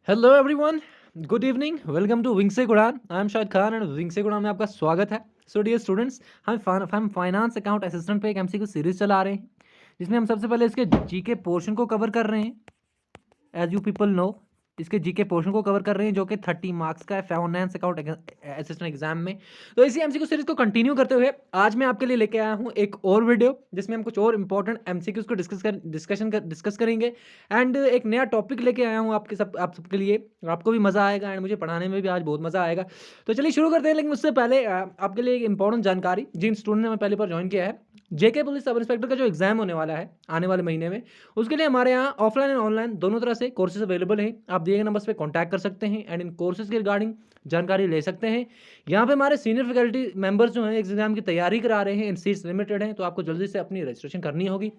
Hello everyone, good evening, welcome to wing से गुड़ान। I am Shahid Khan and wing से गुड़ान में आपका स्वागत है। सो डियर स्टूडेंट्स, हम फाइनेंस अकाउंट असिस्टेंट पे एक एमसीक्यू सीरीज चला रहे हैं, जिसमें हम सबसे पहले इसके जीके पोर्शन को कवर कर रहे हैं। एज यू पीपल नो, इसके जीके पोर्शन को कवर कर रहे हैं जो कि 30 मार्क्स का है फाइनेंस अकाउंट असिस्टेंट एग्जाम में। तो इसी एमसीक्यू सीरीज को कंटिन्यू करते हुए आज मैं आपके लिए लेके आया हूँ एक और वीडियो, जिसमें हम कुछ और इंपॉर्टेंट एमसीक्यूज को डिस्कस करेंगे। एंड एक नया टॉपिक लेके आया हूँ आप सबके लिए। आपको भी मज़ा आएगा एंड मुझे पढ़ाने में भी आज बहुत मज़ा आएगा। तो चलिए शुरू करते हैं, लेकिन उससे पहले आपके लिए एक इंपॉर्टेंट जानकारी, जिन स्टूडेंट ने पहली बार ज्वाइन किया है, जेके पुलिस सब इंस्पेक्टर का जो एग्जाम होने वाला है आने वाले महीने में, उसके लिए हमारे यहाँ ऑफलाइन एंड ऑनलाइन दोनों तरह से कोर्सेज अवेलेबल हैं। आप दिए गए नंबर्स पे कांटेक्ट कर सकते हैं एंड इन कोर्सेज के रिगार्डिंग जानकारी ले सकते हैं। यहाँ पे हमारे सीनियर फैकल्टी मेंबर्स जो हैं एग्जाम की तैयारी करा रहे हैं, इन सीट्स लिमिटेड हैं, तो आपको जल्दी से अपनी रजिस्ट्रेशन करनी होगी।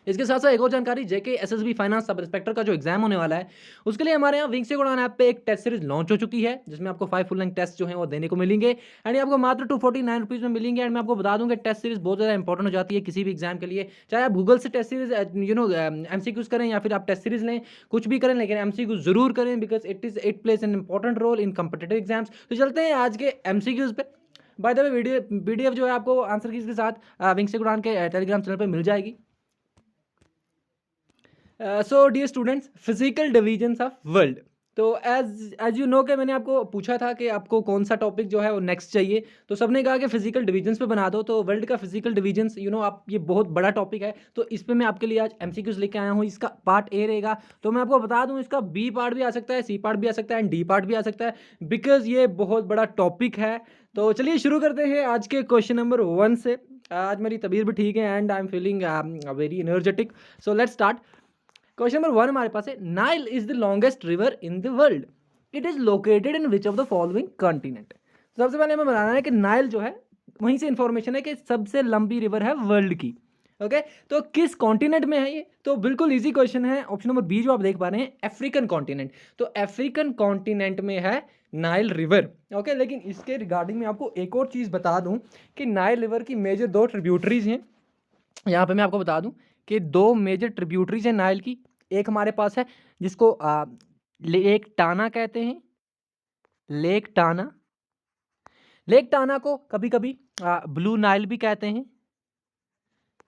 इसके साथ साथ एक और जानकारी, जेके एसएसबी फाइनेंस सब इंस्पेक्टर का जो एग्जाम होने वाला है, उसके लिए हमारे यहाँ विंग से गुड़ान ऐप पे एक टेस्ट सीरीज लॉन्च हो चुकी है, जिसमें आपको 5 फुल लेंथ टेस्ट जो है वो देने को मिलेंगे एंड ये आपको मात्र 249 रुपीज़ में मिलेंगे। एंड मैं आपको बता दूं कि टेस्ट सीरीज बहुत ज़्यादा इंपॉर्टेंट हो जाती है किसी भी एग्जाम के लिए, चाहे आप गूगल से टेस्ट सीरीज एमसीक्यूज करें या फिर आप टेस्ट सीरीज लें, कुछ भी करें, लेकिन एमसीक्यूज जरूर करें, because it plays an important role in competitive exams. तो चलते हैं आज के एमसीक्यूज पे। By the way, video PDF जो है आपको आंसर कीज के साथ विंग से गुड़ान के टेलीग्राम चैनल पर मिल जाएगी। So dear students, physical divisions of world. तो एज यू नो कि मैंने आपको पूछा था कि आपको कौन सा टॉपिक जो है वो नेक्स्ट चाहिए, तो सबने कहा कि फिजिकल डिवीजन्स पे बना दो। तो वर्ल्ड का फिजिकल डिवीजन्स, आप ये बहुत बड़ा टॉपिक है, तो इस पे मैं आपके लिए आज एमसीक्यूज लेके आया हूँ। इसका पार्ट ए रहेगा, तो मैं आपको बता दूँ इसका बी पार्ट भी आ सकता है, सी पार्ट भी आ सकता है एंड डी पार्ट भी आ सकता है, बिकॉज ये बहुत बड़ा टॉपिक है। तो चलिए शुरू करते हैं आज के क्वेश्चन नंबर 1 से। आज मेरी तबीयत भी ठीक है and I am feeling very energetic. So let's start. Question number 1 हमारे पास है, Nile is the longest river in the world. It is located in which of the following continent. सबसे पहले हमें बताना है कि नाइल जो है, वहीं से इंफॉर्मेशन है कि सबसे लंबी रिवर है वर्ल्ड की। ओके, तो किस कॉन्टिनेंट में है ये? तो बिल्कुल इजी क्वेश्चन है। ऑप्शन नंबर बी जो आप देख पा रहे हैं, अफ्रीकन कॉन्टिनेंट। तो अफ्रीकन कॉन्टिनेंट में है नाइल रिवर। ओके, लेकिन इसके रिगार्डिंग में आपको एक और चीज़ बता दूं कि नाइल रिवर की मेजर 2 ट्रिब्यूटरीज हैं। यहाँ पे मैं आपको बता दूं कि 2 मेजर ट्रिब्यूटरीज हैं नाइल की। एक हमारे पास है जिसको लेक टाना कहते हैं, लेक टाना। लेक टाना को कभी कभी ब्लू नाइल भी कहते हैं,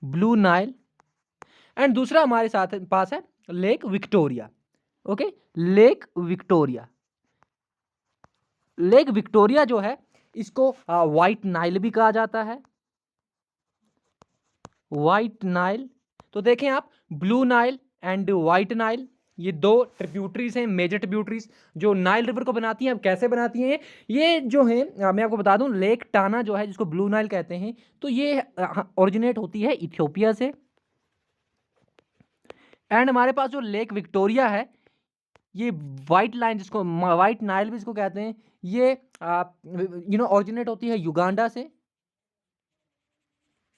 ब्लू नाइल। एंड दूसरा हमारे साथ पास है lake Victoria. Okay, lake Victoria. Lake Victoria जो है, इसको वाइट नाइल भी कहा जाता है, वाइट नाइल। तो देखें आप, blue Nile and white Nile, ये 2 ट्रिब्यूटरीज हैं, मेजर ट्रिब्यूटरीज जो नाइल रिवर को बनाती हैं। अब कैसे बनाती हैं ये जो है, मैं आपको बता दूं, लेक टाना जो है जिसको ब्लू नाइल कहते हैं, तो ये ओरिजिनेट होती है इथियोपिया से। एंड हमारे पास जो लेक विक्टोरिया है, ये वाइट लाइन जिसको वाइट नाइल भी इसको कहते हैं, ये ओरिजिनेट होती है युगांडा से।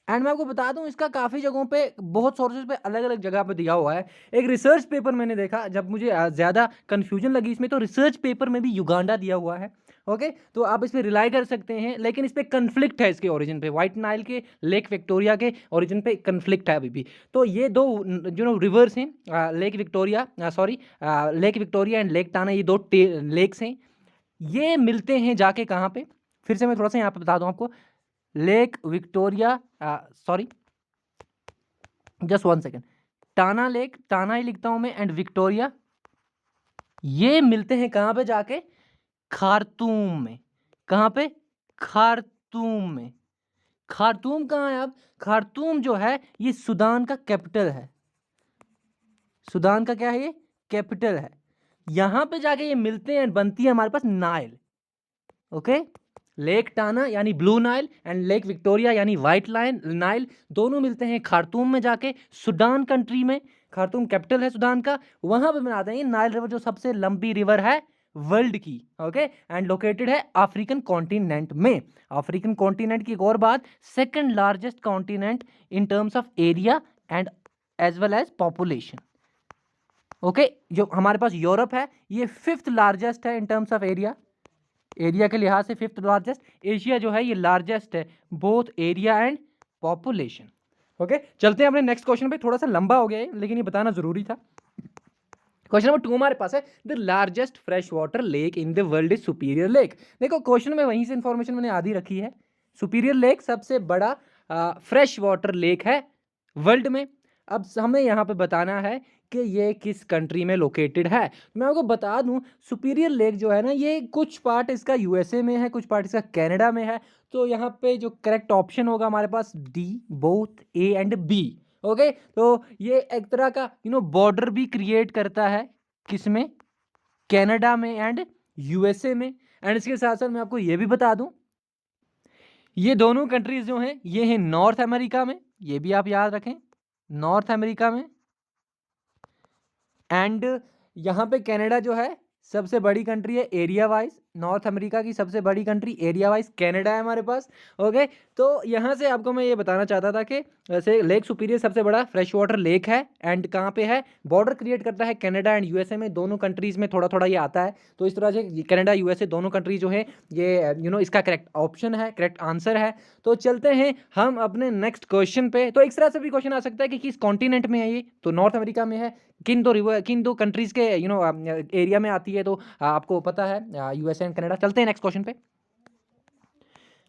एंड मैं आपको बता दूं, इसका काफ़ी जगहों पे, बहुत सोर्सेज पे अलग अलग जगह पे दिया हुआ है। एक रिसर्च पेपर मैंने देखा, जब मुझे ज़्यादा कन्फ्यूजन लगी इसमें, तो रिसर्च पेपर में भी युगांडा दिया हुआ है। ओके, तो आप इस पर रिलाई कर सकते हैं, लेकिन इस पर कन्फ्लिक्ट है, इसके ओरिजिन पे, वाइट नाइल के लेक विक्टोरिया के ओरिजिन पे कन्फ्लिक्ट है अभी भी। तो ये 2 रिवर्स हैं, Lake Victoria, sorry, Lake Victoria and Lake Tana, ये 2 लेक्स हैं। ये मिलते हैं जाके कहाँ पे? फिर से मैं थोड़ा सा यहाँ पे बता दूँ आपको। Lake Victoria, sorry, just 1 second, Tana Lake, Tana ही लिखता हूं मैं, एंड विक्टोरिया, ये मिलते हैं कहां पे जाके? खार्तूम में। कहां पे? खार्तूम में। खार्तूम कहां है? अब खार्तूम जो है, ये सूडान का कैपिटल है। सूडान का क्या है? ये कैपिटल है। यहां पे जाके ये मिलते हैं, बनती है हमारे पास नाइल। ओके, लेक टाना यानी blue Nile and lake Victoria यानी वाइट लाइन नाइल, दोनों मिलते हैं खार्तूम में जाके, सूडान कंट्री में। खार्तूम कैपिटल है सूडान का, वहां पे बनाते हैं नाइल रिवर, जो सबसे लंबी रिवर है वर्ल्ड की। ओके, एंड लोकेटेड है अफ्रीकन कॉन्टिनेंट में। अफ्रीकन कॉन्टिनेंट की एक और बात, second largest continent in terms of area and as well as population. Okay, जो हमारे पास यूरोप है, ये 5th लार्जेस्ट है in terms of area, area के लिहाज से 5th लार्जेस्ट। एशिया जो है ये लार्जेस्ट है, both area and population. Okay, चलते हैं अपने नेक्स्ट क्वेश्चन पे। थोड़ा सा लंबा हो गया है, लेकिन ये बताना जरूरी था। क्वेश्चन नंबर 2 हमारे पास है the largest fresh water lake in the world is superior lake. देखो क्वेश्चन में वहीं से इंफॉर्मेशन मैंने आधी रखी है। सुपीरियर लेक सबसे बड़ा फ्रेश वाटर लेक है वर्ल्ड में। अब हमें यहाँ पे बताना है कि ये किस कंट्री में लोकेटेड है। मैं आपको बता दूं सुपीरियर लेक जो है ना, ये कुछ पार्ट इसका यूएसए में है, कुछ पार्ट इसका कनाडा में है। तो यहाँ पे जो करेक्ट ऑप्शन होगा हमारे पास D, both A and B. Okay, तो ये एक तरह का बॉर्डर भी क्रिएट करता है, किसमें, कनाडा में एंड यूएसए में। एंड इसके साथ साथ मैं आपको ये भी बता दूं ये दोनों कंट्रीज जो हैं ये हैं नॉर्थ अमेरिका में, ये भी आप याद रखें, नॉर्थ अमेरिका में। एंड यहाँ पे कनाडा जो है सबसे बड़ी कंट्री है एरिया वाइज, नॉर्थ अमेरिका की सबसे बड़ी कंट्री एरिया वाइज कनाडा है हमारे पास। ओके, तो यहाँ से आपको मैं ये बताना चाहता था कि वैसे लेक सुपीरियर सबसे बड़ा फ्रेश वाटर लेक है एंड कहाँ पे है, बॉर्डर क्रिएट करता है कनाडा एंड यूएसए में, दोनों कंट्रीज में थोड़ा थोड़ा ये आता है। तो इस तरह से कनाडा यूएसए दोनों कंट्री जो है ये इसका करेक्ट ऑप्शन है, करेक्ट आंसर है। तो चलते हैं हम अपने नेक्स्ट क्वेश्चन पे। तो इस तरह से भी क्वेश्चन आ सकता है कि किस कॉन्टिनेंट में है ये, तो नॉर्थ अमेरिका में है, किन दो कंट्रीज के एरिया में आती है, तो आपको पता है यूएसए एंड कनाडा। चलते हैं नेक्स्ट क्वेश्चन पे।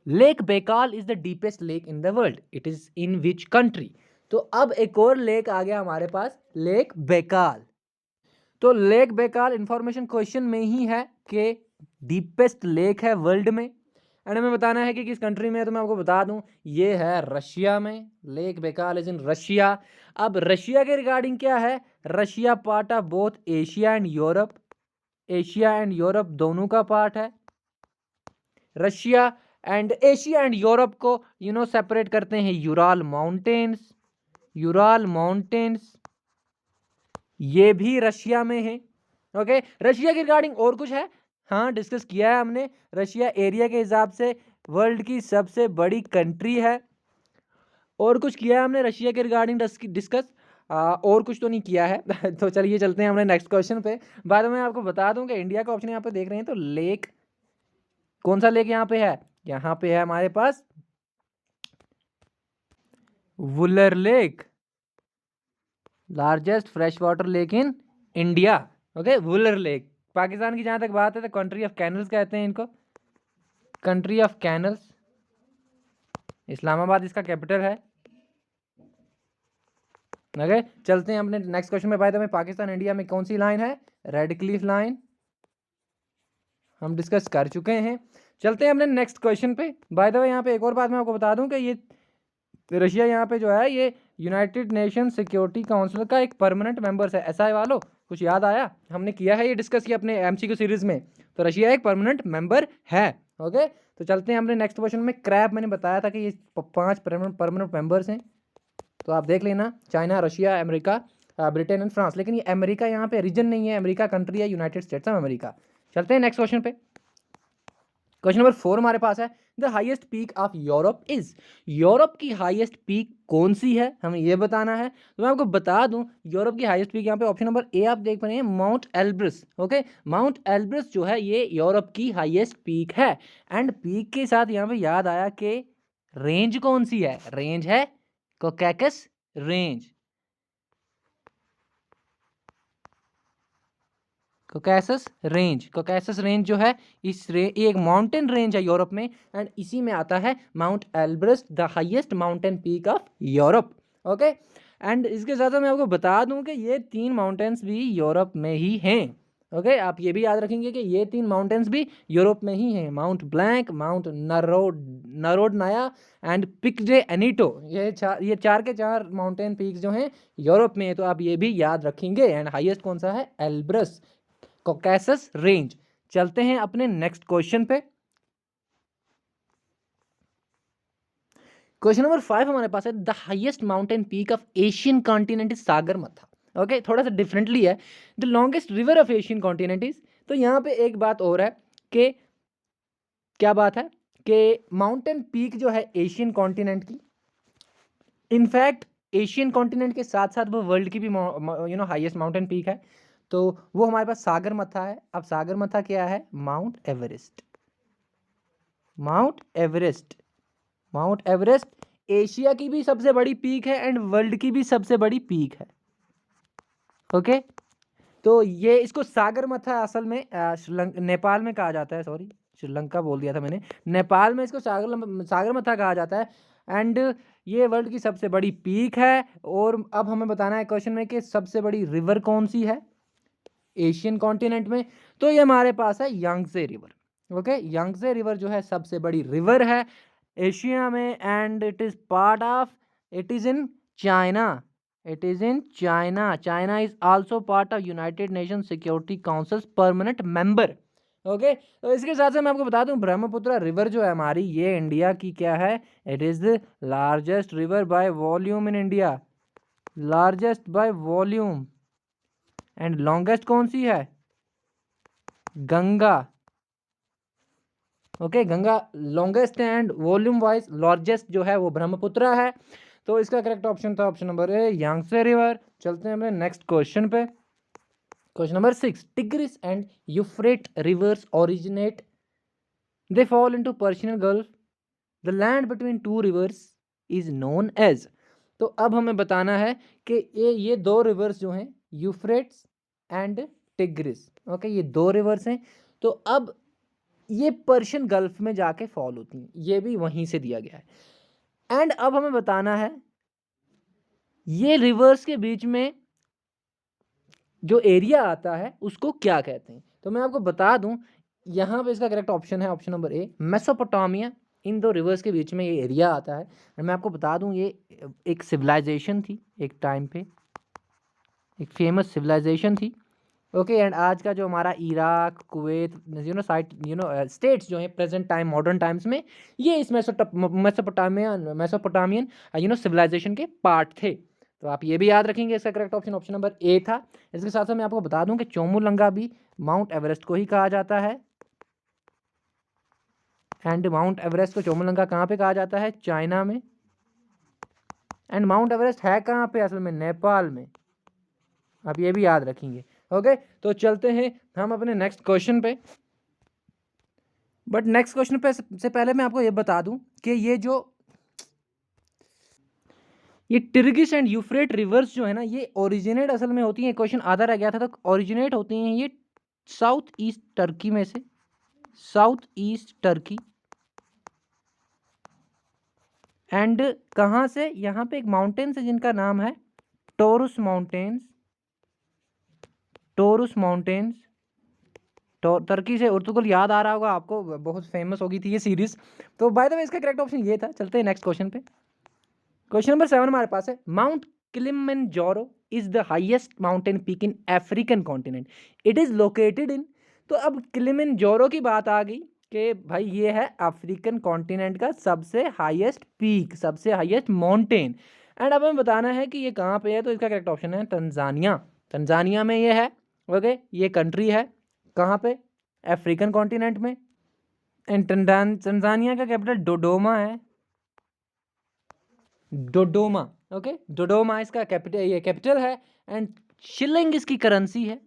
Lake Baikal is the deepest lake in the world, it is in which country. तो अब एक और लेक आ गया हमारे पास, लेक बेकाल। तो लेक बेकाल इंफॉर्मेशन क्वेश्चन में ही है कि डीपेस्ट लेक है वर्ल्ड में एंड हमें बताना है कि किस कंट्री में है। तो मैं आपको बता दूं ये है रशिया में, lake Baikal is in Russia. अब रशिया के रिगार्डिंग क्या है, Russia part of both Asia and Europe, Asia and Europe दोनों का पार्ट है। Russia and Asia and Europe को सेपरेट करते हैं यूराल माउंटेन्स, यूराल माउंटेन्स ये भी रशिया में है। ओके, रशिया के रिगार्डिंग और कुछ है, हाँ डिस्कस किया है हमने, रशिया एरिया के हिसाब से वर्ल्ड की सबसे बड़ी कंट्री है। और कुछ किया है हमने रशिया के रिगार्डिंग डिस्कस, और कुछ तो नहीं किया है। तो चलिए चलते हैं हमने नेक्स्ट क्वेश्चन पे। बाद में आपको बता दूं कि इंडिया का ऑप्शन यहाँ पे देख रहे हैं तो लेक, कौन सा लेक यहाँ पे है, यहाँ पे है हमारे पास Wular Lake, largest fresh water lake in India. Okay, Wular Lake. Pakistan की जहां तक बात है तो कंट्री ऑफ कैनल्स कहते हैं इनको, कंट्री ऑफ कैनल्स। इस्लामाबाद इसका कैपिटल है। ओके, चलते हैं अपने नेक्स्ट क्वेश्चन में। Bye the way Pakistan India में कौन सी लाइन है, रेड क्लिफ लाइन, हम डिस्कस कर चुके हैं। चलते हैं अपने नेक्स्ट क्वेश्चन पे। बाय द वे यहाँ पे एक और बात मैं आपको बता दूं कि ये रशिया यहाँ पे जो है ये यूनाइटेड नेशन सिक्योरिटी काउंसिल का एक परमानेंट मेंबर है। ऐसा है वालों, कुछ याद आया, हमने किया है ये डिस्कस किया अपने एमसीक्यू सीरीज में। तो रशिया एक परमानेंट मेंबर है। ओके, तो चलते हैं अपने नेक्स्ट क्वेश्चन में। क्रैब मैंने बताया था कि ये 5 परमानेंट मेंबर्स हैं, तो आप देख लेना, China, Russia, America, Britain and France. लेकिन ये अमेरिका यहाँ पे रीजन नहीं है, अमेरिका कंट्री है, यूनाइटेड स्टेट्स ऑफ अमेरिका। चलते हैं नेक्स्ट क्वेश्चन पे। क्वेश्चन नंबर 4 हमारे पास है the highest peak of Europe is, Europe की हाईएस्ट पीक कौन सी है, हमें यह बताना है। तो मैं आपको बता दूं यूरोप की हाईएस्ट पीक यहाँ पे ऑप्शन नंबर ए आप देख पा रहे हैं, mount Elbrus. Okay, mount Elbrus जो है ये यूरोप की हाईएस्ट पीक है। एंड पीक के साथ यहाँ पे याद आया कि रेंज कौन सी है, रेंज है कोकैकस रेंज, कोकैसस रेंज जो है ये एक माउंटेन रेंज है यूरोप में एंड इसी में आता है mount Elbrus, the highest mountain peak of Europe. Okay, and इसके साथ मैं आपको बता दूं कि ये 3 माउंटेन्स भी यूरोप में ही हैं। ओके, आप ये भी याद रखेंगे कि ये 3 माउंटेन्स भी यूरोप में ही हैं, Mount Blanc, Mount Narodnaya and Pic de Aneto. ये चार के चार माउंटेन पीक्स जो हैं यूरोप में, तो आप ये भी याद रखेंगे। एंड हाईएस्ट कौन सा है, एल्ब्रस, कॉकेसस रेंज। चलते हैं अपने नेक्स्ट क्वेश्चन पे। क्वेश्चन नंबर 5 हमारे पास है the highest mountain peak of Asian continent is Sagarmatha. Okay, थोड़ा सा डिफरेंटली है, the longest river of Asian continent is. तो यहाँ पे एक बात और है कि क्या बात है कि माउंटेन पीक जो है एशियन कॉन्टिनेंट की, इनफैक्ट एशियन कॉन्टिनेंट के साथ साथ वो वर्ल्ड की भी हाईएस्ट माउंटेन पीक है। तो वो हमारे पास सागरमाथा है। अब सागरमाथा क्या है, mount Everest, mount Everest, mount Everest Asia की भी सबसे बड़ी पीक है एंड वर्ल्ड की भी सबसे बड़ी पीक है। ओके, तो ये इसको सागरमथा असल में नेपाल में कहा जाता है, सॉरी श्रीलंका बोल दिया था मैंने, नेपाल में इसको सागरमथा कहा जाता है। एंड ये वर्ल्ड की सबसे बड़ी पीक है। और अब हमें बताना है क्वेश्चन में कि सबसे बड़ी रिवर कौन सी है एशियन कॉन्टिनेंट में। तो ये हमारे पास है Yangtse river. Okay, Yangtse river जो है सबसे बड़ी रिवर है एशिया में। And it is part of, it is in China, it is in China. China is also part of United nation security council permanent member. Okay, तो इसके साथ से मैं आपको बता दूं ब्रह्मपुत्र रिवर जो है हमारी, ये इंडिया की क्या है, it is the largest river by volume in India, largest by volume. And longest कौन सी है, Ganga. Okay, Ganga longest and volume wise largest जो है वो ब्रह्मपुत्र है। तो इसका करेक्ट ऑप्शन था option number A, Yangtze river. चलते हैं अपने नेक्स्ट क्वेश्चन पे। Question number 6, Tigris and Euphrates rivers originate, they fall into Persian Gulf, the land between two rivers is known as. तो अब हमें बताना है कि ये दो रिवर्स जो हैं यूफ्रेट्स एंड टिग्रिस, ओके, ये दो रिवर्स हैं। तो अब ये पर्शियन गल्फ में जाके फॉल होती हैं, ये भी वहीं से दिया गया है। एंड अब हमें बताना है ये रिवर्स के बीच में जो एरिया आता है उसको क्या कहते हैं। तो मैं आपको बता दूं, यहाँ पे इसका करेक्ट ऑप्शन है ऑप्शन नंबर ए, मेसोपोटामिया। इन दो रिवर्स के बीच में ये एरिया आता है। और मैं आपको बता दूं ये एक सिविलाइजेशन थी, एक टाइम पे एक फेमस सिविलाइजेशन थी। ओके, एंड आज का जो हमारा इराक, कुवैत, स्टेट्स जो हैं प्रेजेंट टाइम मॉडर्न टाइम्स में, ये इस मेसोपोटामियन सिविलाइजेशन के पार्ट थे। तो आप ये भी याद रखेंगे, इसका करेक्ट ऑप्शन ऑप्शन नंबर ए था। इसके साथ साथ मैं आपको बता दूं कि चोमुलंगा भी माउंट एवरेस्ट को ही कहा जाता है। एंड माउंट एवरेस्ट को चोमुलंगा कहाँ पे कहा जाता है, चाइना में। एंड माउंट एवरेस्ट है कहाँ पे असल में, नेपाल में। आप ये भी याद रखेंगे। ओके, तो चलते हैं हम अपने नेक्स्ट क्वेश्चन पे। बट नेक्स्ट क्वेश्चन पे से पहले मैं आपको ये बता दूं कि ये टिग्रिस एंड यूफ्रेट रिवर्स जो है ना, ये ओरिजिनेट असल में होती हैं, क्वेश्चन आधा रह गया था, तो ओरिजिनेट होती हैं ये साउथ ईस्ट टर्की में से, साउथ ईस्ट टर्की। एंड कहाँ से, यहाँ पे एक माउंटेन्स है जिनका नाम है टोरुस माउंटेन्स, टोरुस माउंटेन्स। टर्की से उर्तुगुल याद आ रहा होगा आपको, बहुत फेमस हो गई थी ये सीरीज। तो बाय द वे इसका करेक्ट ऑप्शन ये था। चलते हैं नेक्स्ट क्वेश्चन पे। क्वेश्चन नंबर 7 हमारे पास है, mount Kilimanjaro is the highest mountain peak in African continent, it is located in. तो अब किलिमंजारो की बात आ गई कि भाई ये है अफ्रीकन कॉन्टिनेंट का सबसे हाईएस्ट पीक, सबसे हाईएस्ट माउंटेन। एंड अब हमें बताना है कि ये कहाँ पे है। तो इसका करेक्ट ऑप्शन है तंजानिया, तंजानिया में ये है। ओके, ये कंट्री है कहाँ पे, अफ्रीकन कॉन्टिनेंट में। एंड तंजानिया का कैपिटल डोडोमा है, डोडोमा। ओके, डोडोमा इसका कैपिटल, ये कैपिटल है। एंड शिलिंग इसकी करेंसी है।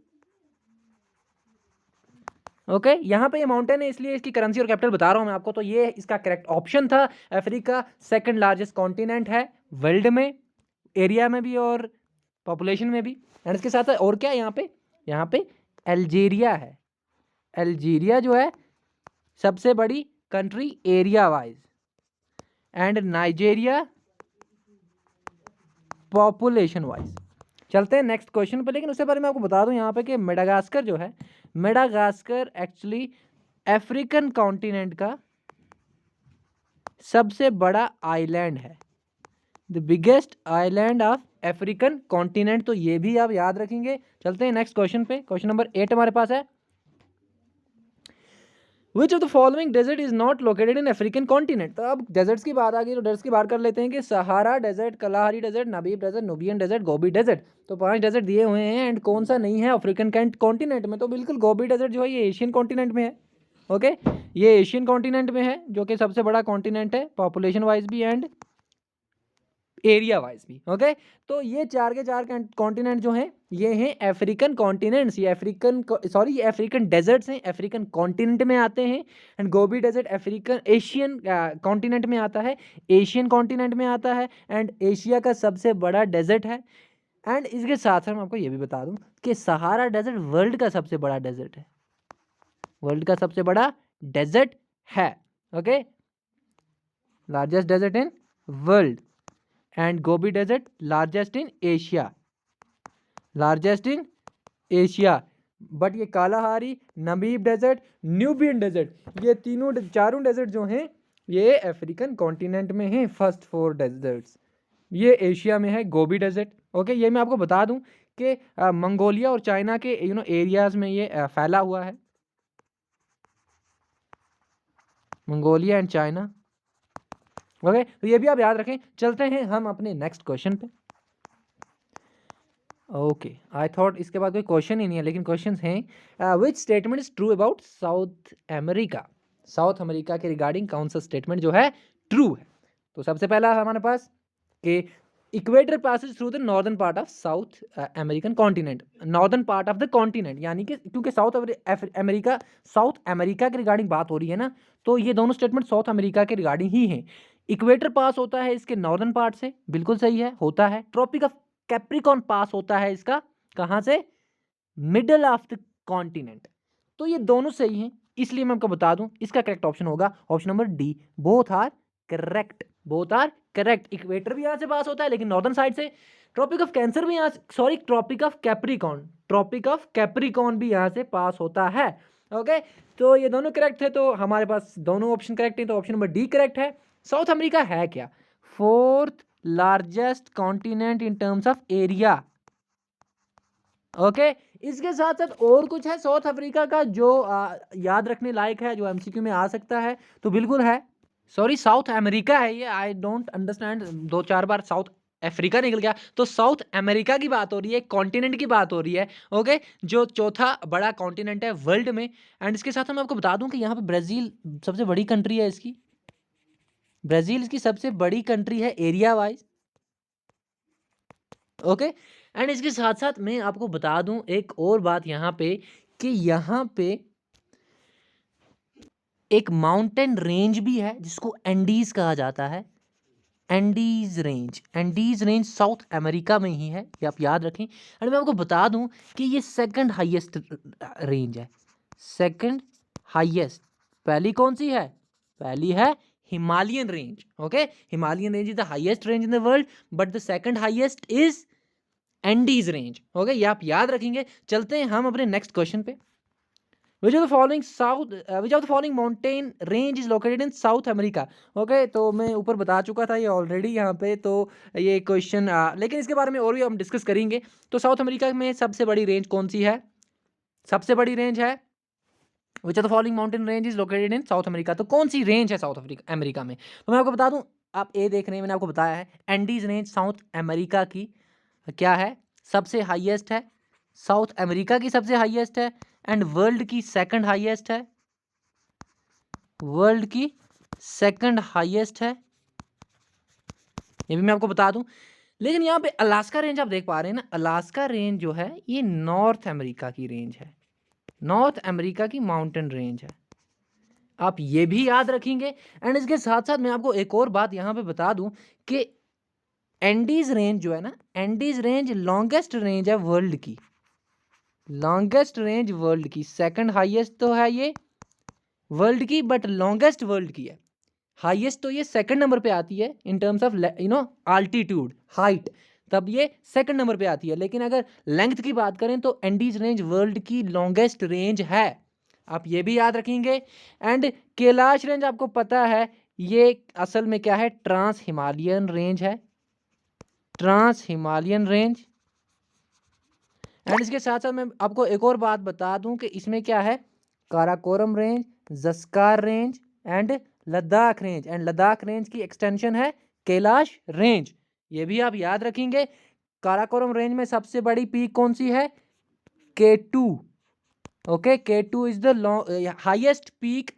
ओके, यहाँ पे ये माउंटेन है इसलिए इसकी करेंसी और कैपिटल बता रहा हूँ मैं आपको। तो ये इसका करेक्ट ऑप्शन था। अफ्रीका सेकंड लार्जेस्ट कॉन्टिनेंट है वर्ल्ड में, एरिया में भी और पॉपुलेशन में भी। एंड इसके साथ और क्या है यहाँ पे अल्जीरिया है। अल्जीरिया जो है सबसे बड़ी country area wise. And Nigeria population wise. चलते हैं नेक्स्ट क्वेश्चन पे, लेकिन उससे पहले मैं आपको बता दूं यहाँ पे कि मेडागास्कर जो है, मेडागास्कर एक्चुअली अफ्रीकन कॉन्टिनेंट का सबसे बड़ा आइलैंड है, the biggest island of African continent. तो ये भी आप याद रखेंगे। चलते हैं नेक्स्ट क्वेश्चन पे। क्वेश्चन नंबर 8 हमारे पास है, which of the following desert is not located in African continent. तो अब डेजर्ट्स की बात आ गई तो डेजर्ट्स की बात कर लेते हैं कि Sahara desert, Kalahari desert, Namib desert, Nubian desert, Gobi desert. तो 5 डेजर्ट दिए हुए हैं। एंड कौन सा नहीं है अफ्रीकन कॉन्टिनेंट में, तो बिल्कुल गोबी डेजर्ट जो है ये एशियन कॉन्टिनेंट में है। ओके, ये एशियन कॉन्टिनेंट में है जो कि सबसे बड़ा कॉन्टिनेंट है पॉपुलेशन वाइज भी एंड एरिया वाइज भी। ओके, तो ये चार के चार कॉन्टिनेंट जो हैं ये हैं अफ्रीकन कॉन्टिनेंट्स, ये अफ्रीकन डेजर्ट्स हैं, अफ्रीकन कॉन्टिनेंट में आते हैं। And Gobi desert African Asian continent में आता है, एशियन कॉन्टिनेंट में आता है। एंड एशिया का सबसे बड़ा डेजर्ट है। एंड इसके साथ साथ मैं आपको ये भी बता दूं कि सहारा डेजर्ट वर्ल्ड का सबसे बड़ा डेजर्ट है, वर्ल्ड का सबसे बड़ा डेजर्ट है। Okay, largest desert in world. And Gobi desert largest in Asia, largest in Asia. But ये Kalahari, Namib desert, Nubian desert, ये तीनों चारों डेजर्ट जो हैं ये अफ्रीकन कॉन्टिनेंट में हैं। फर्स्ट 4 डेजर्ट्स ये एशिया में है, गोबी डेजर्ट। ओके, ये मैं आपको बता दूं कि मंगोलिया और चाइना के एरियाज में ये फैला हुआ है, मंगोलिया एंड चाइना। ओके, तो ये भी आप याद रखें। चलते हैं हम अपने नेक्स्ट क्वेश्चन पे। ओके, आई थॉट इसके बाद कोई क्वेश्चन ही नहीं है, लेकिन क्वेश्चंस हैं। Which statement is true about south America, south America के रिगार्डिंग कौन सा स्टेटमेंट जो है ट्रू है। तो सबसे पहला हमारे पास कि equator passes through the northern part of south American continent, northern part of the continent, यानी कि क्योंकि साउथ अमेरिका, साउथ अमेरिका के रिगार्डिंग बात हो रही है ना, तो ये दोनों स्टेटमेंट साउथ अमेरिका के रिगार्डिंग ही हैं। इक्वेटर पास होता है इसके नॉर्दर्न पार्ट से, बिल्कुल सही है, होता है। ट्रॉपिक ऑफ कैप्रिकॉन पास होता है इसका कहाँ से, मिडल ऑफ द कॉन्टिनेंट। तो ये दोनों सही हैं, इसलिए मैं आपको बता दूं इसका करेक्ट ऑप्शन होगा option number D, both are correct, both are correct. Equator भी यहाँ से पास होता है लेकिन नॉर्दर्न साइड से। ट्रॉपिक ऑफ कैंसर भी यहाँ, sorry Tropic of Capricorn, Tropic of Capricorn भी यहाँ से पास होता है। ओके, तो ये दोनों करेक्ट है, तो हमारे पास दोनों ऑप्शन करेक्ट है, तो ऑप्शन नंबर डी करेक्ट है। साउथ अमेरिका है क्या, fourth largest continent in terms of area. Okay, इसके साथ साथ और कुछ है साउथ अफ्रीका का जो याद रखने लायक है, जो एमसीक्यू में आ सकता है, तो बिल्कुल है। सॉरी, साउथ अमेरिका है ये, I don't understand, 2-4 bar south Africa निकल गया, तो साउथ अमेरिका की बात हो रही है, कॉन्टिनेंट की बात हो रही है। ओके, जो चौथा बड़ा कॉन्टिनेंट है वर्ल्ड में। एंड इसके साथ मैं आपको बता दूं कि यहाँ पे ब्राज़ील सबसे बड़ी कंट्री है इसकी, ब्राज़ील इसकी सबसे बड़ी कंट्री है एरिया वाइज। ओके, एंड इसके साथ साथ मैं आपको बता दूं एक और बात यहाँ पे, कि यहाँ पे एक माउंटेन रेंज भी है जिसको एंडीज कहा जाता है, Andes range. Andes range south America में ही है, ये आप याद रखें। एंड मैं आपको बता दूं कि ये सेकंड हाईएस्ट रेंज है, सेकंड हाईएस्ट। पहली कौन सी है, पहली है Himalayan range. Okay, Himalayan range is the highest range in the world, but the second highest is Andes range. Okay, ये आप याद रखेंगे। चलते हैं हम अपने नेक्स्ट क्वेश्चन पे। विच of the following mountain range is located in south America. Okay, तो मैं ऊपर बता चुका था ये ऑलरेडी यहाँ पे, तो ये क्वेश्चन लेकिन इसके बारे में और भी हम डिस्कस करेंगे। तो साउथ अमेरिका में सबसे बड़ी रेंज कौन सी है, सबसे बड़ी रेंज है which of the following mountain range is located in south America. तो कौन सी रेंज है साउथ अमेरिका में, तो मैं आपको बता दूं, आप ए देख रहे हैं, मैंने आपको बताया है एंडीज रेंज साउथ अमेरिका की क्या है, सबसे हाईएस्ट है, साउथ अमेरिका की सबसे हाईएस्ट है, एंड वर्ल्ड की सेकंड हाईएस्ट है, वर्ल्ड की सेकंड हाईएस्ट है, ये भी मैं आपको बता दूं। लेकिन यहाँ पे अलास्का रेंज आप देख पा रहे हैं ना, अलास्का रेंज जो है ये नॉर्थ अमेरिका की रेंज है, नॉर्थ अमेरिका की माउंटेन रेंज है, आप ये भी याद रखेंगे। एंड इसके साथ साथ मैं आपको एक और बात यहाँ पे बता दूं कि एंडीज रेंज जो है ना, एंडीज रेंज लॉन्गेस्ट रेंज है वर्ल्ड की, लॉन्गेस्ट रेंज वर्ल्ड की, सेकंड हाईएस्ट तो है ये वर्ल्ड की, बट लॉन्गेस्ट वर्ल्ड की है। हाईएस्ट तो ये सेकंड नंबर पे आती है in terms of altitude, height, तब ये सेकंड नंबर पे आती है। लेकिन अगर लेंथ की बात करें तो एंडीज रेंज वर्ल्ड की लॉन्गेस्ट रेंज है, आप ये भी याद रखेंगे। एंड कैलाश रेंज आपको पता है ये असल में क्या है, ट्रांस हिमालयन रेंज है, ट्रांस हिमालयन रेंज। एंड इसके साथ साथ मैं आपको एक और बात बता दूं कि इसमें क्या है, Karakoram range, Zanskar range and Ladakh range, and Ladakh range की एक्सटेंशन है कैलाश रेंज, ये भी आप याद रखेंगे। काराकोरम रेंज में सबसे बड़ी पीक कौन सी है, K2। Okay, K2 is the highest peak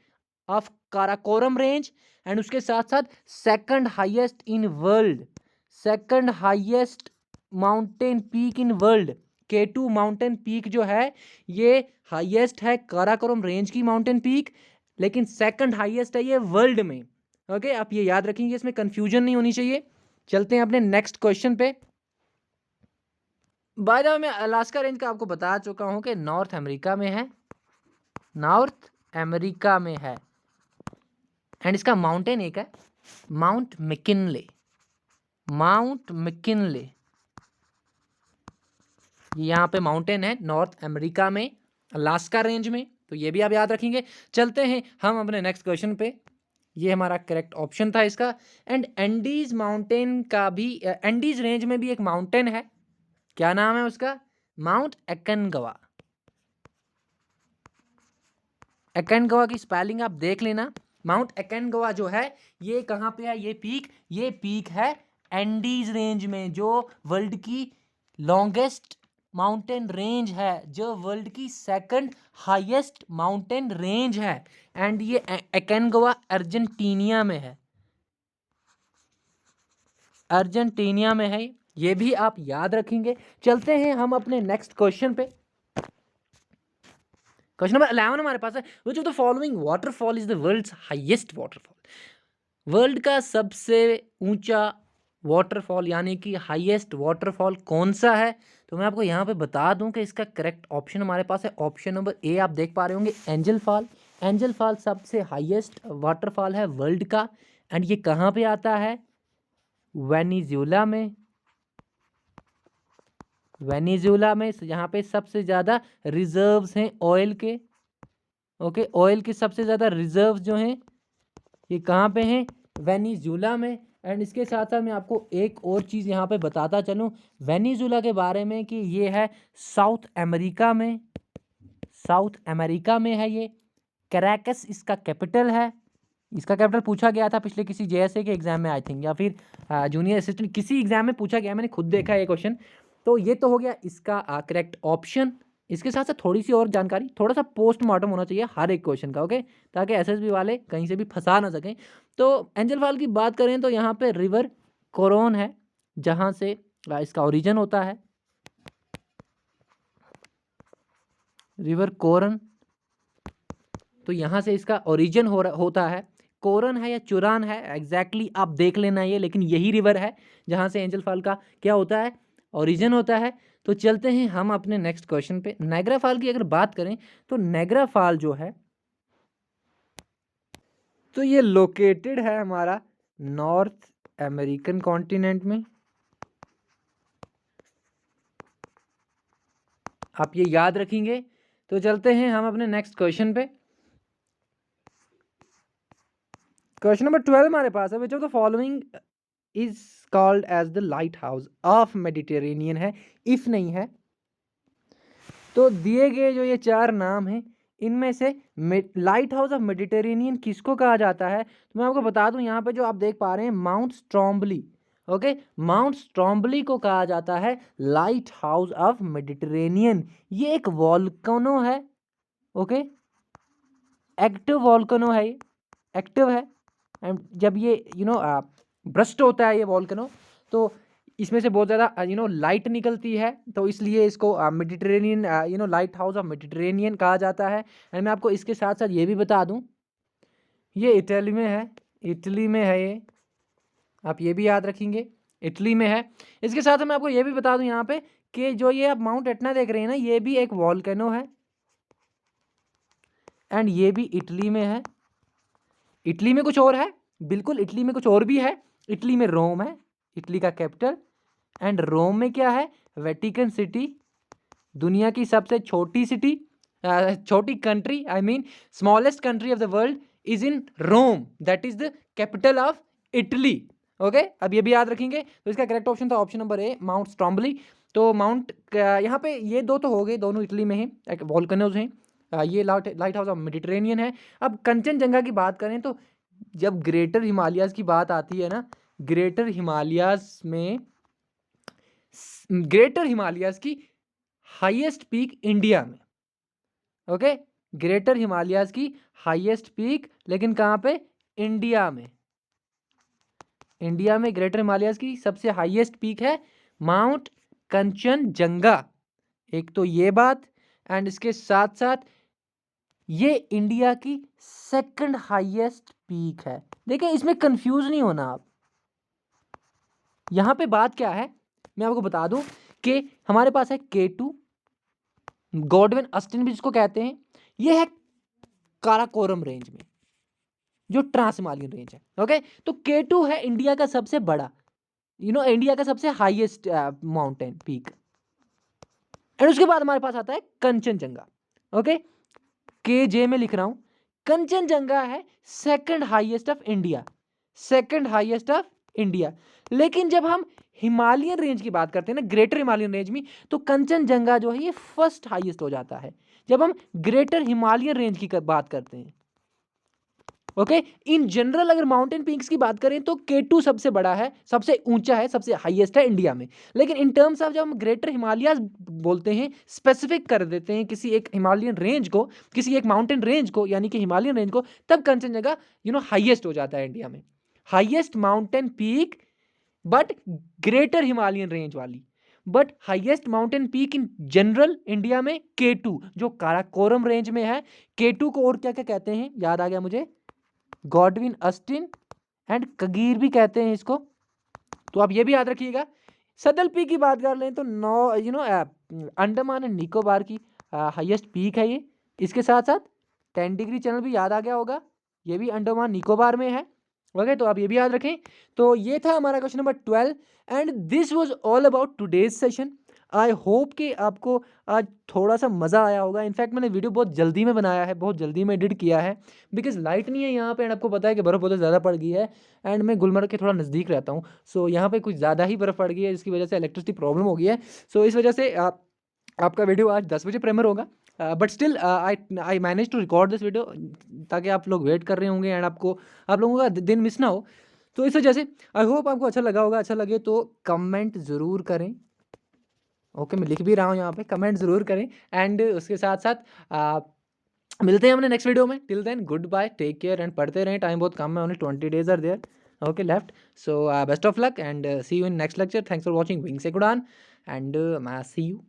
of Karakoram range, and उसके साथ साथ second highest in world, second highest mountain peak in world. K2 mountain peak जो है ये हाईएस्ट है काराकोरम रेंज की माउंटेन पीक, लेकिन सेकंड हाईएस्ट है ये वर्ल्ड में। ओके, आप ये याद रखेंगे, इसमें कंफ्यूजन नहीं होनी चाहिए। चलते हैं अपने नेक्स्ट क्वेश्चन पे। बाय द वे मैं अलास्का रेंज का आपको बता चुका हूँ कि नॉर्थ अमेरिका में है, नॉर्थ अमेरिका में है। एंड इसका माउंटेन एक है माउंट मैकिनले, माउंट मैकिनले यहाँ पे माउंटेन है नॉर्थ अमेरिका में, अलास्का रेंज में, तो ये भी आप याद रखेंगे। चलते हैं हम अपने नेक्स्ट क्वेश्चन पे। ये हमारा करेक्ट ऑप्शन था इसका। एंड एंडीज माउंटेन का भी एंडीज रेंज में भी एक माउंटेन है, क्या नाम है उसका? माउंट एकनगवा। एकनगवा की स्पेलिंग आप देख लेना। माउंट एकनगवा जो है ये कहाँ पे है? ये पीक है एंडीज रेंज में, जो वर्ल्ड की लॉन्गेस्ट माउंटेन रेंज है, जो वर्ल्ड की सेकंड हाईएस्ट माउंटेन रेंज है। एंड ये एकनगवा अर्जेंटीनिया में है, अर्जेंटीनिया में है। ये भी आप याद रखेंगे। चलते हैं हम अपने नेक्स्ट क्वेश्चन पे। क्वेश्चन नंबर 11 हमारे पास है, which of the following waterfall is the world's highest waterfall? World का सबसे ऊंचा वाटरफॉल यानी कि हाईएस्ट वाटरफॉल कौन सा है? तो मैं आपको यहाँ पे बता दूं कि इसका करेक्ट ऑप्शन हमारे पास है ऑप्शन नंबर ए। आप देख पा रहे होंगे एंजल फॉल। एंजल फॉल सबसे हाईएस्ट वाटरफॉल है वर्ल्ड का। एंड ये कहाँ पे आता है? वेनेजुएला में, वेनेजुएला में, यहाँ पे सबसे ज़्यादा रिजर्व्स हैं ऑयल के। ओके, ऑयल के सबसे ज़्यादा रिजर्व्स जो हैं ये कहाँ पे हैं? वेनेजुएला में। एंड इसके साथ साथ मैं आपको एक और चीज़ यहाँ पे बताता चलूँ वेनेजुएला के बारे में कि ये है साउथ अमेरिका में, साउथ अमेरिका में है ये। कैराकस इसका कैपिटल है। इसका कैपिटल पूछा गया था पिछले किसी जेएसए के एग्जाम में आई थिंक, या फिर जूनियर असिस्टेंट किसी एग्जाम में पूछा गया, मैंने खुद देखा है ये क्वेश्चन। तो ये तो हो गया इसका करेक्ट ऑप्शन। इसके साथ साथ थोड़ी सी और जानकारी, थोड़ा सा पोस्टमार्टम होना चाहिए हर एक क्वेश्चन का, ओके, ताकि एसएसबी वाले कहीं से भी फंसा ना सकें। तो एंजल फॉल की बात करें तो यहाँ पे रिवर कोरोन है जहाँ से इसका ओरिजिन होता है, रिवर कोरन। तो यहाँ से इसका ओरिजिन होता है। कोरन है या चुरान है एग्जैक्टली आप देख लेना ये, लेकिन यही रिवर है जहाँ से एंजल फॉल का क्या होता है? ओरिजिन होता है। तो चलते हैं हम अपने नेक्स्ट क्वेश्चन पे। नायग्रा फॉल की अगर बात करें तो नायग्रा फॉल जो है तो ये लोकेटेड है हमारा नॉर्थ अमेरिकन कॉन्टिनेंट में। आप ये याद रखेंगे। तो चलते हैं हम अपने नेक्स्ट क्वेश्चन पे। क्वेश्चन नंबर 12 हमारे पास है, which of the following is called as the lighthouse of Mediterranean है? इफ नहीं है तो दिए गए जो ये चार नाम हैं इनमें से लाइट हाउस ऑफ मेडिटेरेनियन किसको कहा जाता है? तो मैं आपको बता दूं यहाँ पे जो आप देख पा रहे हैं माउंट स्ट्रॉम्बली, ओके, माउंट स्ट्रॉम्बली को कहा जाता है लाइट हाउस ऑफ मेडिटेरेनियन। ये एक वॉल्केनो है, ओके, एक्टिव वॉल्केनो है, ये एक्टिव है। एंड जब ये ब्रस्ट होता है ये वॉल्केनो, तो इसमें से बहुत ज़्यादा लाइट निकलती है, तो इसलिए इसको Mediterranean light house of Mediterranean कहा जाता है। एंड मैं आपको इसके साथ साथ ये भी बता दूं ये इटली में है, इटली में है ये, आप ये भी याद रखेंगे, इटली में है। इसके साथ मैं आपको ये भी बता दूं यहाँ पे कि जो ये आप माउंट एटना देख रहे हैं ना, ये भी एक वॉल्केनो है एंड ये भी इटली में है। इटली में कुछ और है, बिल्कुल इटली में कुछ और भी है। इटली में रोम है, इटली का कैपिटल। एंड रोम में क्या है? वेटिकन सिटी, दुनिया की सबसे छोटी सिटी, छोटी country, I mean smallest country of the world is in Rome, that is the capital of Italy. Okay, अब ये भी याद रखेंगे। तो इसका करेक्ट ऑप्शन था option number A, Mount Stromboli. तो माउंट यहाँ पे ये दो तो हो गए, दोनों इटली में हैं, एक वॉल्केनोज हैं। ये लाइट हाउस ऑफ मेडिटेरेनियन है। अब कंचनजंगा की बात करें तो जब ग्रेटर हिमालयाज की बात आती है ना, ग्रेटर हिमालयाज में ग्रेटर हिमालयाज की हाईएस्ट पीक इंडिया में, ओके, ग्रेटर हिमालयाज की हाईएस्ट पीक लेकिन कहाँ पे? इंडिया में। इंडिया में ग्रेटर हिमालयाज की सबसे हाईएस्ट पीक है माउंट कंचनजंगा। एक तो ये बात, एंड इसके साथ साथ ये इंडिया की सेकंड हाईएस्ट पीक है। देखिए इसमें कंफ्यूज नहीं होना आप। यहाँ पे बात क्या है मैं आपको बता दूं के हमारे पास है K2, गॉडविन अस्टिन भी जिसको कहते हैं, ये है काराकोरम रेंज में, जो ट्रांस हिमालयन रेंज है। ओके, तो K2 है इंडिया का सबसे बड़ा, इंडिया का सबसे हाईएस्ट माउंटेन पीक। एंड उसके बाद हमारे पास आता है कंचनजंगा। ओके, KJ में लिख रहा हूं, कंचनजंगा है second highest of India, second highest of India. लेकिन जब हम हिमालयन रेंज की बात करते हैं ना, ग्रेटर हिमालयन रेंज में, तो कंचनजंगा जो है ये फर्स्ट हाईएस्ट हो जाता है जब हम ग्रेटर हिमालयन रेंज की बात करते हैं। ओके, इन जनरल अगर माउंटेन पीक्स की बात करें तो K2 सबसे बड़ा है, सबसे ऊंचा है, सबसे हाईएस्ट है इंडिया में। लेकिन इन टर्म्स ऑफ जब हम ग्रेटर हिमालयाज बोलते हैं, स्पेसिफिक कर देते हैं किसी एक हिमालयन रेंज को, किसी एक माउंटेन रेंज को, यानी कि हिमालयन रेंज को, तब कंचनजंगा हाईएस्ट हो जाता है इंडिया में, highest mountain peak, but greater Himalayan range वाली। But highest mountain peak in general India में K2, जो काराकोरम रेंज में है। K2 को और क्या क्या कहते हैं, याद आ गया मुझे, गॉडविन अस्टिन एंड कगीर भी कहते हैं इसको, तो आप ये भी याद रखिएगा। सदल पीक की बात कर लें तो अंडमान एंड निकोबार की हाईएस्ट पीक है ये। इसके साथ साथ 10 डिग्री चैनल भी याद आ गया होगा, ये भी अंडमान निकोबार में है। ओके, तो आप ये भी याद रखें। तो ये था हमारा question number 12 and this was all about today's session. I hope कि आपको आज थोड़ा सा मज़ा आया होगा। इनफैक्ट मैंने वीडियो बहुत जल्दी में बनाया है, बहुत जल्दी में एडिट किया है, बिकॉज लाइट नहीं है यहाँ पे, एंड आपको पता है कि बर्फ़ बहुत ज़्यादा पड़ गई है, एंड मैं गुलमर्ग के थोड़ा नज़दीक रहता हूँ। सो यहाँ पे कुछ ज़्यादा ही बर्फ़ पड़ गई है, जिसकी वजह से इलेक्ट्रिसिटी प्रॉब्लम हो गई है। सो इस वजह से आपका वीडियो आज 10 बजे प्रीमियर होगा, but still I manage to record this video, ताकि आप लोग वेट कर रहे होंगे एंड आप लोगों का दिन मिस ना हो। तो इस वजह से आई होप आपको अच्छा लगा होगा। अच्छा लगे तो कमेंट ज़रूर करें। ओके, मैं लिख भी रहा हूँ यहाँ पे, कमेंट ज़रूर करें। एंड उसके साथ साथ मिलते हैं हमने नेक्स्ट वीडियो में। Till then good bye, take care and पढ़ते रहें। टाइम बहुत कम है, only 20 days are there, okay left. So best of luck and see you in next lecture. Thanks for watching wings a Udaan and see you.